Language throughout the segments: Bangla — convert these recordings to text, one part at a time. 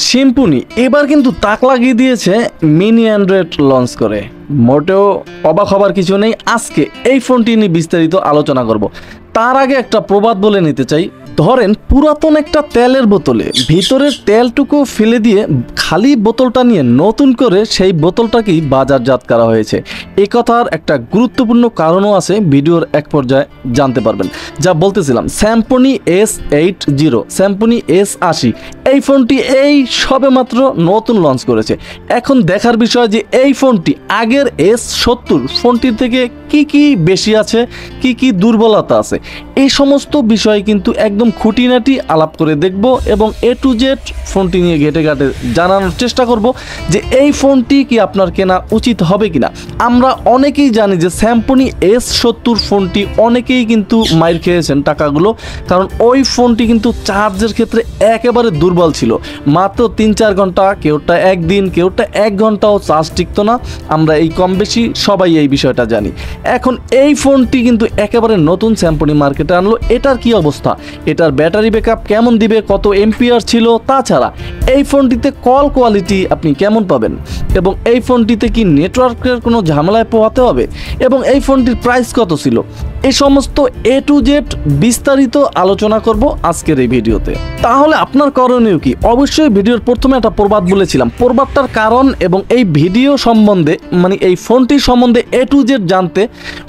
সিম্পনি এবার কিন্তু তাক লাগিয়ে দিয়েছে মিনি অ্যান্ড্রয়েড লঞ্চ করে। মোটেও অবাক হবার কিছু নেই। আজকে এই ফোনটি নিয়ে বিস্তারিত আলোচনা করব। তার আগে একটা প্রবাদ বলে নিতে চাই। ধরেন পুরাতন একটা তেলের বোতলে ভিতরের তেলটুকু ফেলে দিয়ে খালি বোতলটা নিয়ে নতুন করে সেই বোতলটাকেই বাজারজাত করা হয়েছে। এ কথার একটা গুরুত্বপূর্ণ কারণও আছে, ভিডিওর এক পর্যায়ে জানতে পারবেন। যা বলতেছিলাম, স্যামসং S80, স্যামসং S80 এই ফোনটি এই সবেমাত্র নতুন লঞ্চ করেছে। এখন দেখার বিষয় যে এই ফোনটি আগের S70 ফোনটির থেকে কি বেশি আছে, কি দুর্বলতা আছে, এই সমস্ত বিষয় কিন্তু একদম খুঁটিনাটি আলাপ করে দেখব এবং A to Z ফোনটি নিয়ে ঘেটে ঘাটে জানানোর চেষ্টা করব যে এই ফোনটি কি আপনার কেনা উচিত হবে কিনা। আমরা অনেকেই জানি যে স্যামসং S70 ফোনটি অনেকেই কিন্তু মাইর খেয়েছেন টাকাগুলো, কারণ ওই ফোনটি কিন্তু চার্জের ক্ষেত্রে একেবারে দুর্বল ছিল। মাত্র 3-4 ঘন্টা, কেউটা একদিন, কেউটা 1 ঘন্টাও চার্জ টিকতো না। আমরা এই কম বেশি সবাই এই বিষয়টা জানি। এখন এই ফোনটি কিন্তু একেবারে নতুন স্যামসং মার্কেটে আনলো। এটার কি অবস্থা, এটার ব্যাটারি ব্যাকআপ কেমন দিবে, কত এমপিআর ছিল, তাছাড়া এই ফোনটিতে কল কোয়ালিটি আপনি কেমন পাবেন, এবং এই ফোনটিতে কি নেটওয়ার্কের কোনো ঝামেলায় পোহাতে হবে, এবং এই ফোনটির প্রাইস কত ছিল, এই সমস্ত A to Z বিস্তারিত আলোচনা করব আজকের এই ভিডিওতে। তাহলে আপনার করণীয় কি? অবশ্যই ভিডিওর প্রথমে একটা প্রবাদ বলেছিলাম, প্রবাদটার কারণ এবং এই ভিডিও সম্বন্ধে মানে এই ফোনটির সম্বন্ধে A to Z জানতে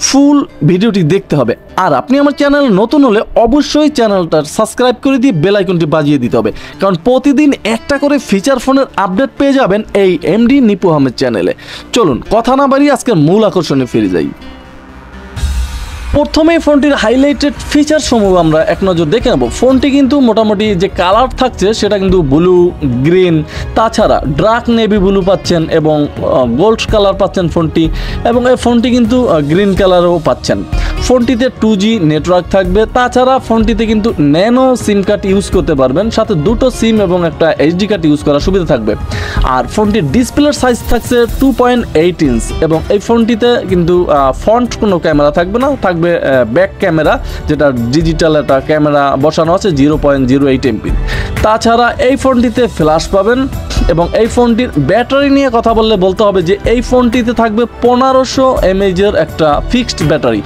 ফুল ভিডিওটি দেখতে হবে। আর আপনি আমার চ্যানেল নতুন হলে অবশ্যই চ্যানেলটা সাবস্ক্রাইব করে দিয়ে বেল আইকনটি বাজিয়ে দিতে হবে, কারণ প্রতিদিন একটা করে ফিচার ফোনের আপডেট পেয়ে যাবেন এই এমডি নিপু আহমেদ চ্যানেলে। চলুন কথা না বাড়িয়ে আজকের মূল আকর্ষণে ফিরে যাই। প্রথমে ফোনটির হাইলাইটেড ফিচার সমূহ আমরা এক নজর দেখে নেব। ফোনটি কিন্তু মোটামুটি যে কালার থাকছে সেটা কিন্তু ব্লু, গ্রিন, তাছাড়া ডার্ক নেভি ব্লু পাচ্ছেন এবং গোল্ড কালার পাচ্ছেন ফোনটি, এবং এই ফোনটি কিন্তু গ্রিন কালারও পাচ্ছেন। ফোনটিতে 2G নেটওয়ার্ক থাকবে, তাছাড়া ফোনটিতে কিন্তু ন্যানো সিম কার্ড ইউজ করতে পারবেন, সাথে 2টো সিম এবং একটা এইচডি কার্ড ইউজ করার সুবিধা থাকবে। আর ফোনটির ডিসপ্লের সাইজ থাকছে 2.8 ইঞ্চ, এবং এই ফোনটিতে কিন্তু ফ্রন্ট কোনো ক্যামেরা থাকবে না, থাকবে ব্যাক ক্যামেরা, যেটা ডিজিটাল একটা ক্যামেরা বসানো আছে 0.08 MP। তাছাড়া এই ফোনটিতে ফ্ল্যাশ পাবেন, এবং এই ফোনটির ব্যাটারি নিয়ে কথা বললে বলতে হবে যে এই ফোনটিতে থাকবে 1500 mAh একটা ফিক্সড ব্যাটারি।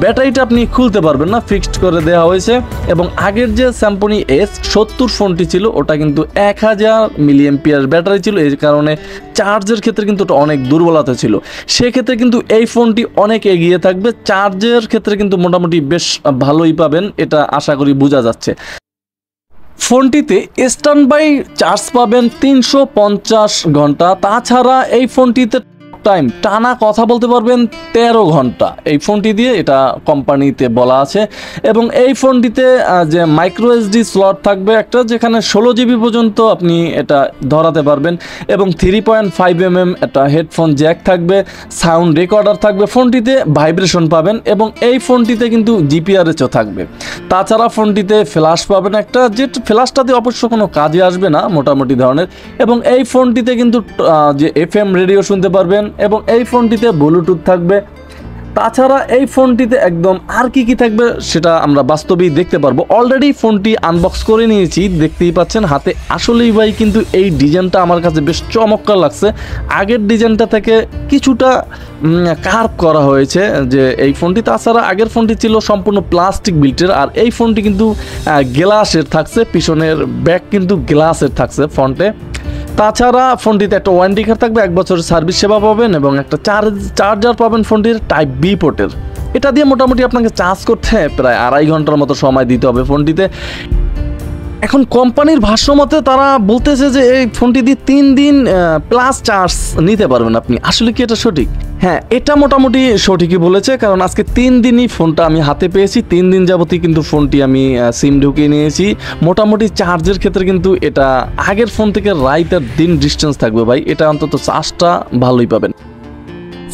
ব্যাটারিটা আপনি খুলতে পারবেন না, ফিক্সড করে দেওয়া হয়েছে। এবং আগের যে স্যামসং S70 ফোনটি ছিল ওটা কিন্তু 1000 mAh ব্যাটারি ছিল, এই কারণে চার্জের ক্ষেত্রে কিন্তু অনেক দুর্বলতা ছিল। সেক্ষেত্রে কিন্তু এই ফোনটি অনেক এগিয়ে থাকবে, চার্জের ক্ষেত্রে কিন্তু মোটামুটি বেশ ভালোই পাবেন, এটা আশা করি বোঝা যাচ্ছে। ফোনটিতে স্ট্যান্ড বাই চার্জ পাবেন 350 ঘন্টা, তাছাড়া এই ফোনটিতে টাইম টানা কথা বলতে পারবেন 13 ঘন্টা এই ফোনটি দিয়ে, এটা কোম্পানিতে বলা আছে। এবং এই ফোনটিতে যে মাইক্রো এসডি স্লট থাকবে একটা, যেখানে 16 GB পর্যন্ত আপনি এটা ধরাতে পারবেন, এবং 3.5 mm একটা হেডফোন জ্যাক থাকবে, সাউন্ড রেকর্ডার থাকবে, ফোনটিতে ভাইব্রেশন পাবেন, এবং এই ফোনটিতে কিন্তু জিপিআরএসও থাকবে। তাছাড়া ফোনটিতে ফ্ল্যাশ পাবেন একটা, যে ফ্ল্যাশটাতে অবশ্য কোনো কাজে আসবে না মোটামুটি ধরনের, এবং এই ফোনটিতে কিন্তু যে FM রেডিও শুনতে পারবেন, এবং এই ফোনটিতে ব্লুটুথ থাকবে। তাছাড়া এই ফোনটিতে একদম আর কি থাকবে সেটা আমরা বাস্তবেই দেখতে পারবো। অলরেডি ফোনটি আনবক্স করে নিয়েছি, দেখতেই পাচ্ছেন হাতে। আসলেই ভাই কিন্তু এই ডিজাইনটা আমার কাছে বেশ চমৎকার লাগছে। আগের ডিজাইনটা থেকে কিছুটা কার্ভ করা হয়েছে যে এই ফোনটি। তাছাড়া আগের ফোনটি ছিল সম্পূর্ণ প্লাস্টিক বিল্টের, আর এই ফোনটি কিন্তু গ্লাসের থাকছে, পিছনের ব্যাক কিন্তু গ্লাসের থাকছে ফ্রন্টে। তাছাড়া ফোনটিতে একটা ওয়ারেন্টি কার্ড থাকবে, 1 বছরের সার্ভিস সেবা পাবেন, এবং একটা চার্জার পাবেন ফোনটির টাইপ বি পোর্টের। এটা দিয়ে মোটামুটি আপনাকে চার্জ করতে প্রায় 2.5 ঘন্টার মতো সময় দিতে হবে ফোনটিতে। এখন কোম্পানির ভাষ্য মতে তারা বলতেছে যে এই ফোনটি দিয়ে 3 দিন প্লাস চার্জ নিতে পারবেন আপনি। আসলে কি এটা সঠিক? হ্যাঁ, এটা মোটামুটি সঠিকই বলেছে, কারণ আজকে 3 দিনই ফোনটা আমি হাতে পেয়েছি। 3 দিন যাবতই কিন্তু ফোনটি আমি সিম ঢুকিয়ে নিয়েছি। মোটামুটি চার্জের ক্ষেত্রে কিন্তু এটা আগের ফোন থেকে রাত আর দিন ডিস্টেন্স থাকবে ভাই, এটা অন্তত চার্জটা ভালোই পাবেন।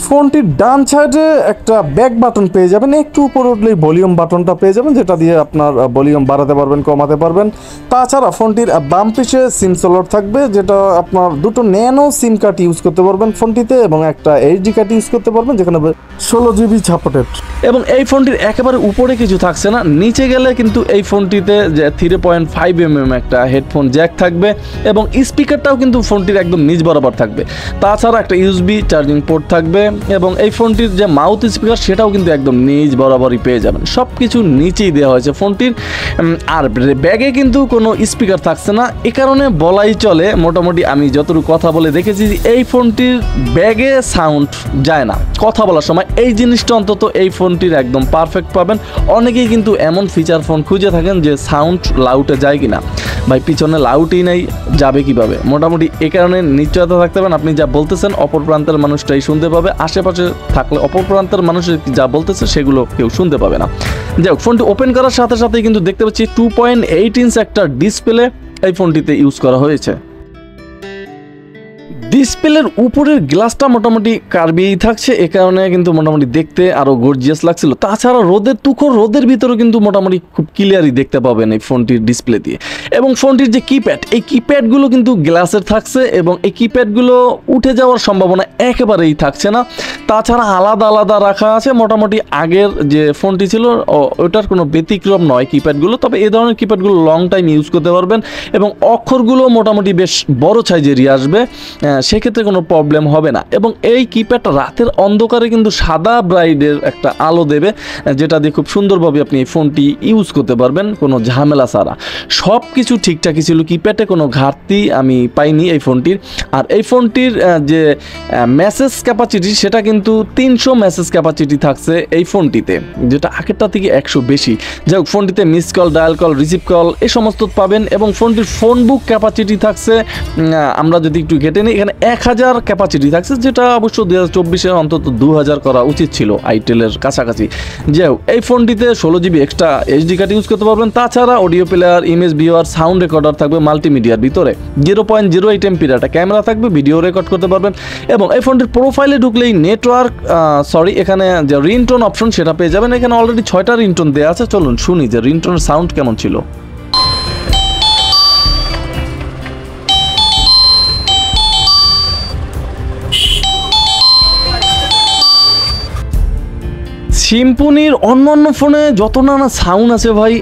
ফোনটির ডান সাইডে একটা ব্যাক বাটন পেয়ে যাবেন, একটু উপরে উঠলেই ভলিউম বাটনটা পেয়ে যাবেন, যেটা দিয়ে আপনার ভলিউম বাড়াতে পারবেন, কমাতে পারবেন। তাছাড়া ফোনটির বাম পিছে সিম স্লট থাকবে, যেটা আপনার দুটো ন্যানো সিম কার্ড ইউজ করতে পারবেন ফোনটিতে, এবং একটা এইচডি কার্ড ইউজ করতে পারবেন, যেখানে 16GB সাপোর্টেড। এবং এই ফোনটির একেবারে উপরে কিছু থাকছে না, নিচে গেলে কিন্তু এই ফোনটিতে যে 3.5mm একটা হেডফোন জ্যাক থাকবে, এবং স্পিকারটাও কিন্তু ফোনটির একদম নিচ বরাবর থাকবে। তাছাড়া একটা ইউএসবি চার্জিং পোর্ট থাকবে, এবং এই ফোনটির যে মাউথ স্পিকার সেটাও কিন্তু একদম নিচ বরাবরই পেয়ে যাবেন। সব কিছু নিচেই দেওয়া হয়েছে ফোনটির। আর ব্যাগে কিন্তু কোনো স্পিকার থাকছে না, এ কারণে বলাই চলে মোটামুটি আমি যতটুকু কথা বলে দেখেছি এই ফোনটির ব্যাগে সাউন্ড যায় না কথা বলার সময়। এই জিনিসটা অন্তত এই ফোনটির একদম পারফেক্ট পাবেন। অনেকেই কিন্তু এমন ফিচার ফোন খুঁজে থাকেন যে সাউন্ড লাউটে যায় কিনা, ভাই পিছনে লাউটই নেই, যাবে কিভাবে? মোটামুটি এ কারণে নিশ্চয়তা থাকতে পারেন আপনি যা বলতেছেন অপর প্রান্তের মানুষটাই শুনতে পাবে, আশেপাশে থাকলে অপর প্রান্তের মানুষ যা বলতেছে সেগুলো কেউ শুনতে পাবে না। যাই হোক, ফোনটি ওপেন করার সাথে সাথেই কিন্তু দেখতে পাচ্ছি 2.8 ইঞ্চ একটা ডিসপ্লে এই ফোনটিতে ইউজ করা হয়েছে। ডিসপ্লের উপরের গ্লাসটা মোটামুটি কার্বিই থাকছে, এ কারণে কিন্তু মোটামুটি দেখতে আরও গর্জিয়াস লাগছিল। তাছাড়া রোদের তুখর রোদের ভিতরে কিন্তু মোটামুটি খুব ক্লিয়ারই দেখতে পাবেন এই ফোনটির ডিসপ্লে দিয়ে। এবং ফোনটির যে কিপ্যাড, এই কিপ্যাডগুলো কিন্তু গ্লাসের থাকছে, এবং এই কিপ্যাডগুলো উঠে যাওয়ার সম্ভাবনা একেবারেই থাকছে না। তাছাড়া আলাদা আলাদা রাখা আছে, মোটামুটি আগের যে ফোনটি ছিল ওটার কোনো ব্যতিক্রম নয় কিপ্যাডগুলো। তবে এই ধরনের কিপ্যাডগুলো লং টাইম ইউজ করতে পারবেন, এবং অক্ষরগুলো মোটামুটি বেশ বড় সাইজেরই আসবে, সেক্ষেত্রে কোনো প্রবলেম হবে না। এবং এই কিপ্যাড রাতের অন্ধকারে কিন্তু সাদা ব্রাইডের একটা আলো দেবে, যেটা দিয়ে খুব সুন্দরভাবে আপনি এই ফোনটি ইউজ করতে পারবেন কোনো ঝামেলা ছাড়া। সব কিছু ঠিকঠাকই ছিল, কিপ্যাডে কোনো ঘাটতি আমি পাইনি এই ফোনটির। আর এই ফোনটির যে মেসেজ ক্যাপাসিটি সেটা কিন্তু 300 মেসেজ ক্যাপাসিটি থাকছে এই ফোনটিতে, যেটা আগেরটা থেকে 100 বেশি। যাই হোক, ফোনটিতে miss call, dial call, receive call এই সমস্ত পাবেন। এবং ফোনটির ফোন বুক ক্যাপাসিটি থাকছে, আমরা যদি একটু ঘেটে নিই, এখানে 1000 ক্যাপাসিটি থাকছে, যেটা অবশ্য 2024-এ অন্তত 2000 করা উচিত ছিল, আইটেলের কাছাকাছি। যাই হোক, এই ফোনটিতে 16GB extra HD card use করতে পারবেন। তাছাড়া audio player, image viewer, sound recorder থাকবে মাল্টিমিডিয়ার ভিতরে, 0.08 এমপির একটা ক্যামেরা থাকবে, ভিডিও রেকর্ড করতে পারবেন। এবং এই ফোনটির প্রোফাইলে ঢুকলেই নেটওয়ার্ক এখানে যে রিংটোন অপশন সেটা পেয়ে যাবেন। এখানে অলরেডি 6টা রিংটোন দেওয়া আছে, চলুন শুনি যে রিংটোনের সাউন্ড কেমন ছিল। সিম্ফনির অন্য ফোনে যত নানা সাউন্ড আছে ভাই,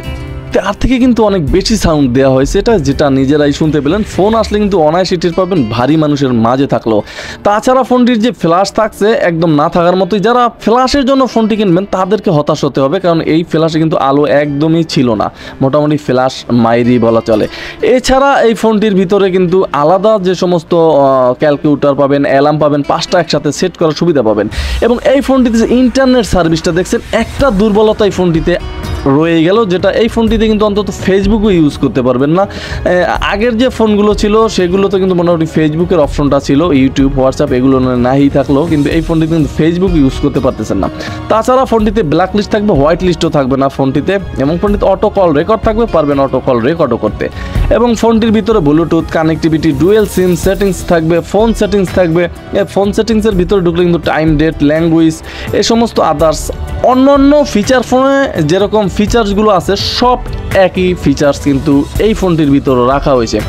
তার থেকে কিন্তু অনেক বেশি সাউন্ড দেওয়া হয়েছে, এটা যেটা নিজেরাই শুনতে পেলেন। ফোন আসলে কিন্তু অনায়াসে টের পাবেন ভারী মানুষের মাঝে থাকলেও। তাছাড়া ফোনটির যে ফ্ল্যাশ থাকছে একদম না থাকার মতোই। যারা ফ্ল্যাশের জন্য ফোনটি কিনবেন তাদেরকে হতাশ হতে হবে, কারণ এই ফ্ল্যাশে কিন্তু আলো একদমই ছিল না, মোটামুটি ফ্ল্যাশ মাইরি বলা চলে। এছাড়া এই ফোনটির ভিতরে কিন্তু আলাদা যে সমস্ত ক্যালকুলেটর পাবেন, অ্যালার্ম পাবেন, 5টা একসাথে সেট করার সুবিধা পাবেন। এবং এই ফোনটিতে যে ইন্টারনেট সার্ভিসটা দেখছেন, একটা দুর্বলতা এই ফোনটিতে রয়ে গেল, যেটা এই ফোনটিতে কিন্তু অন্তত ফেসবুকও ইউজ করতে পারবেন না। আগের যে ফোনগুলো ছিল সেগুলোতে কিন্তু মোটামুটি ফেসবুকের অপশনটা ছিল, ইউটিউব, হোয়াটসঅ্যাপ এগুলো নাই থাকলেও কিন্তু এই ফোনটিতে কিন্তু ফেসবুক ইউজ করতে পারতেছেন না। তাছাড়া ফোনটিতে ব্ল্যাক লিস্ট থাকবে, হোয়াইট লিস্টও থাকবে না ফোনটিতে। এবং ফোনটিতে অটো কল রেকর্ড থাকবে, পারবেন অটো কল রেকর্ডও করতে। এবং ফোনটির ভিতরে ব্লুটুথ কানেক্টিভিটি, ডুয়েল সিম সেটিংস থাকবে, ফোন সেটিংস থাকবে। ফোন সেটিংসের ভিতরে ঢুকলে কিন্তু টাইম, ডেট, ল্যাঙ্গুয়েজ এই সমস্ত আদার্স অন্য ফিচার ফোনে যেরকম ফিচার্সগুলো আছে সব একই ফিচার্স কিন্তু এই ফোনটির ভিতরে রাখা হয়েছে।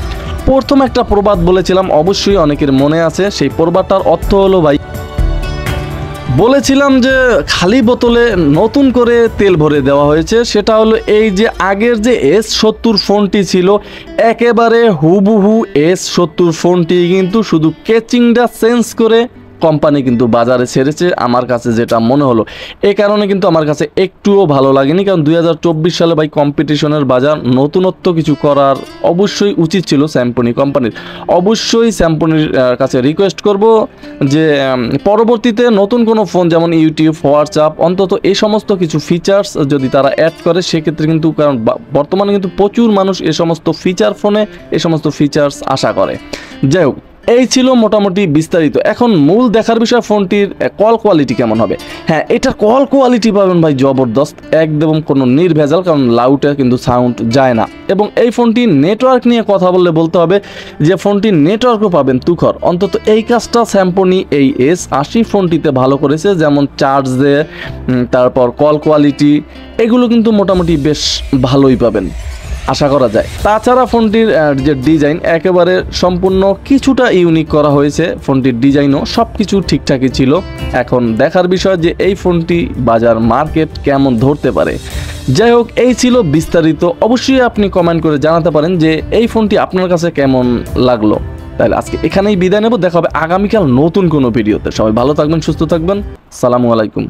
প্রথম একটা প্রবাদ বলেছিলাম, অবশ্যই অনেকের মনে আছে, সেই প্রবাদটার অর্থ হলো ভাই, বলেছিলাম যে খালি বোতলে নতুন করে তেল ভরে দেওয়া হয়েছে। সেটা হলো এই যে আগের যে S70 ফোনটি ছিল, একেবারে হুবহু S70 ফোনটি কিন্তু শুধু কেচিংটা চেঞ্জ করে কোম্পানি কিন্তু বাজারে ছেড়েছে, আমার কাছে যেটা মনে হলো। এই কারণে কিন্তু আমার কাছে একটুও ভালো লাগেনি, কারণ 2024 সালে ভাই কম্পিটিশনের বাজার, নতুনত্ব কিছু করার অবশ্যই উচিত ছিল স্যামসং কোম্পানির। অবশ্যই স্যামসংয়ের কাছে রিকোয়েস্ট করব যে পরবর্তীতে নতুন কোনো ফোন যেমন ইউটিউব, হোয়াটসঅ্যাপ, অন্তত এই সমস্ত কিছু ফিচার্স যদি তারা অ্যাড করে সেক্ষেত্রে কিন্তু, কারণ বর্তমানে কিন্তু প্রচুর মানুষ এই সমস্ত ফিচার ফোনে এই সমস্ত ফিচার্স আশা করে। যাই হোক, এই ছিল মোটামুটি বিস্তারিত। এখন মূল দেখার বিষয় ফোনটির কল কোয়ালিটি কেমন হবে। হ্যাঁ, এটার কল কোয়ালিটি পাবেন ভাই জবরদস্ত, একদম কোনো নির্ভেজাল, কারণ লাউডে কিন্তু সাউন্ড যায় না। এবং এই ফোনটির নেটওয়ার্ক নিয়ে কথা বলতে হবে যে ফোনটির নেটওয়ার্কও পাবেন তুখর। অন্তত এই কাজটা স্যামসং এই S80 ফোনটিতে ভালো করেছে, যেমন চার্জে, তারপর কল কোয়ালিটি, এগুলো কিন্তু মোটামুটি বেশ ভালোই পাবেন আশা করা যায়। তাছাড়া ফোনটির যে ডিজাইন একেবারে সম্পূর্ণ কিছুটা ইউনিক করা হয়েছে, ফোনটির ডিজাইনও সব কিছু ঠিকঠাকই ছিল। এখন দেখার বিষয় যে এই ফোনটি বাজার মার্কেট কেমন ধরতে পারে। যাই হোক, এই ছিল বিস্তারিত। অবশ্যই আপনি কমেন্ট করে জানাতে পারেন যে এই ফোনটি আপনার কাছে কেমন লাগলো। তাহলে আজকে এখানেই বিদায় নেব, দেখা হবে আগামীকাল নতুন কোনো ভিডিওতে। সবাই ভালো থাকবেন, সুস্থ থাকবেন, আসসালামু আলাইকুম।